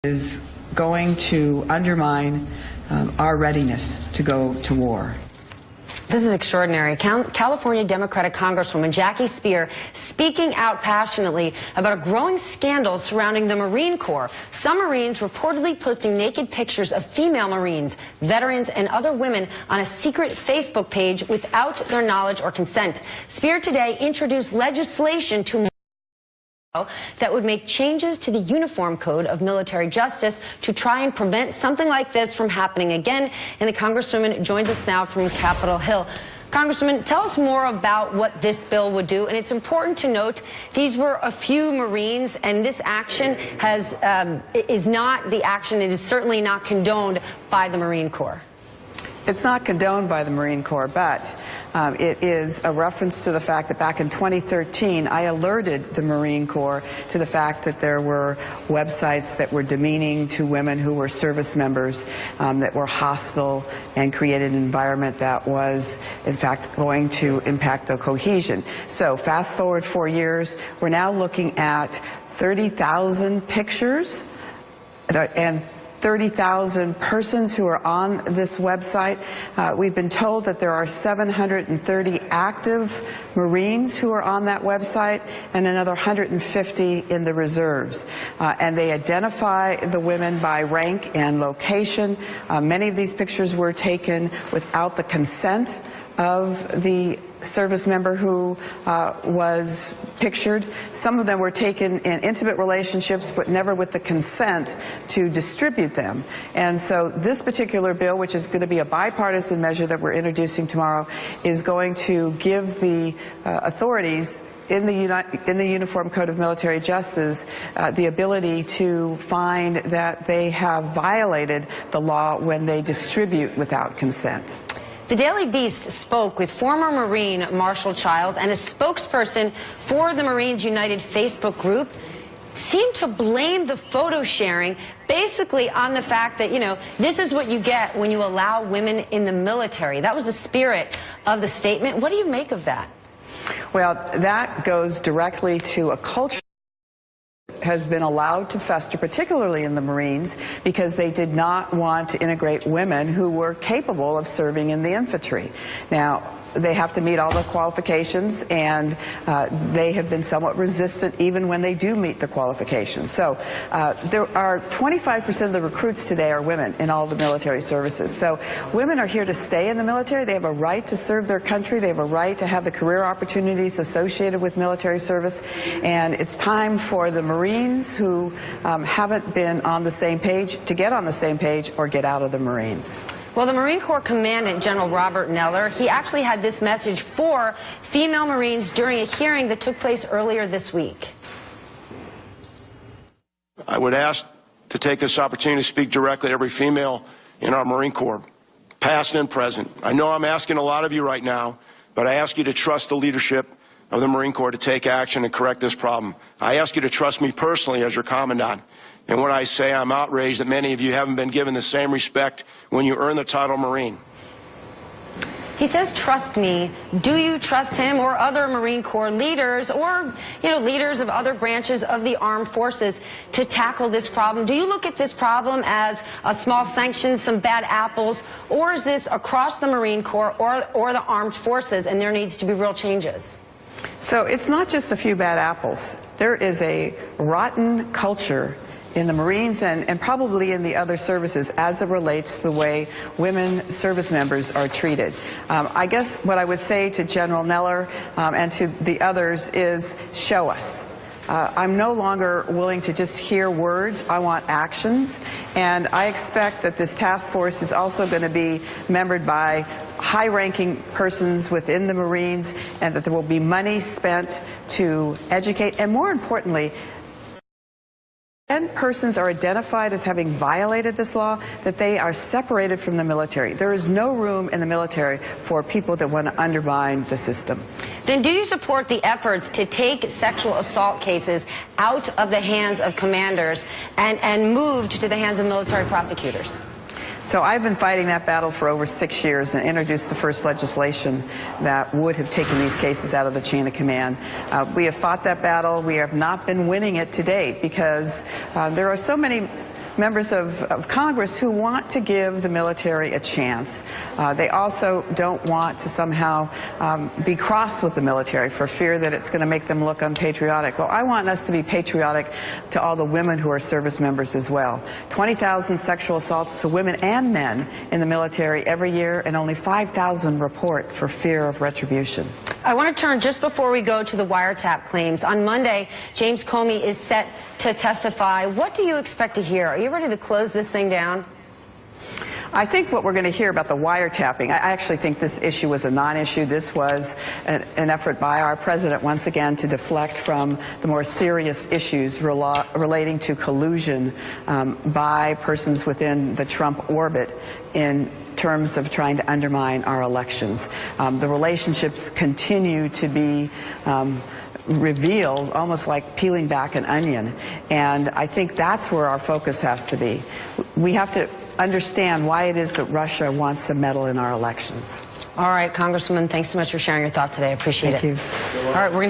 is going to undermine our readiness to go to war. This is extraordinary. California Democratic Congresswoman Jackie Speier speaking out passionately about a growing scandal surrounding the Marine Corps. Some Marines reportedly posting naked pictures of female Marines, veterans, and other women on a secret Facebook page without their knowledge or consent. Speier today introduced legislation to that would make changes to the Uniform Code of Military Justice to try and prevent something like this from happening again. And the Congresswoman joins us now from Capitol Hill. Congresswoman, tell us more about what this bill would do. And it's important to note these were a few Marines, and this action is not the action. It is certainly not condoned by the Marine Corps. It's not condoned by the Marine Corps, but it is a reference to the fact that back in 2013, I alerted the Marine Corps to the fact that there were websites that were demeaning to women who were service members, that were hostile and created an environment that was, in fact, going to impact the cohesion. So fast forward 4 years, we're now looking at 30,000 pictures and 30,000 persons who are on this website. We've been told that there are 730 active Marines who are on that website and another 150 in the reserves. And they identify the women by rank and location. Many of these pictures were taken without the consent of the service member who was pictured. Some of them were taken in intimate relationships, but never with the consent to distribute them. And so this particular bill, which is going to be a bipartisan measure that we're introducing tomorrow, is going to give the authorities in the Uniform Code of Military Justice the ability to find that they have violated the law when they distribute without consent. The Daily Beast spoke with former Marine Marshall Childs, and a spokesperson for the Marines United Facebook group seemed to blame the photo sharing basically on the fact that, you know, this is what you get when you allow women in the military. That was the spirit of the statement. What do you make of that? Well, that goes directly to a culture has been allowed to fester, particularly in the Marines, because they did not want to integrate women who were capable of serving in the infantry. Now, they have to meet all the qualifications, and they have been somewhat resistant even when they do meet the qualifications. So there are 25% of the recruits today are women in all the military services. So women are here to stay in the military. They have a right to serve their country. They have a right to have the career opportunities associated with military service. And it's time for the Marines who haven't been on the same page to get on the same page or get out of the Marines. Well, the Marine Corps Commandant, General Robert Neller, he actually had this message for female Marines during a hearing that took place earlier this week. I would ask to take this opportunity to speak directly to every female in our Marine Corps, past and present. I know I'm asking a lot of you right now, but I ask you to trust the leadership of the Marine Corps to take action and correct this problem. I ask you to trust me personally as your commandant. And when I say I'm outraged that many of you haven't been given the same respect when you earn the title Marine. He says, trust me. Do you trust him or other Marine Corps leaders or, leaders of other branches of the armed forces to tackle this problem? Do you look at this problem as a small sanction, some bad apples, or is this across the Marine Corps or the armed forces and there needs to be real changes? So it's not just a few bad apples. There is a rotten culture in the Marines and probably in the other services as it relates to the way women service members are treated. I guess what I would say to General Neller and to the others is show us. I'm no longer willing to just hear words. I want actions. And I expect that this task force is also going to be membered by high-ranking persons within the Marines, and that there will be money spent to educate, and more importantly, when persons are identified as having violated this law, that they are separated from the military. There is no room in the military for people that want to undermine the system. Then do you support the efforts to take sexual assault cases out of the hands of commanders and moved to the hands of military prosecutors? So I've been fighting that battle for over 6 years and introduced the first legislation that would have taken these cases out of the chain of command. We have fought that battle. We have not been winning it to date because there are so many members of Congress who want to give the military a chance. They also don't want to somehow be cross with the military for fear that it's going to make them look unpatriotic. Well, I want us to be patriotic to all the women who are service members as well. 20,000 sexual assaults to women and men in the military every year, and only 5,000 report for fear of retribution. I want to turn just before we go to the wiretap claims. On Monday, James Comey is set to testify. What do you expect to hear? Are you ready to close this thing down? I think what we're going to hear about the wiretapping, I actually think this issue was a non-issue. This was an effort by our president once again to deflect from the more serious issues relating to collusion by persons within the Trump orbit in terms of trying to undermine our elections. The relationships continue to be revealed, almost like peeling back an onion. And I think that's where our focus has to be. We have to understand why it is that Russia wants to meddle in our elections. All right, Congresswoman, thanks so much for sharing your thoughts today. I appreciate it. Thank you. All right, we're going to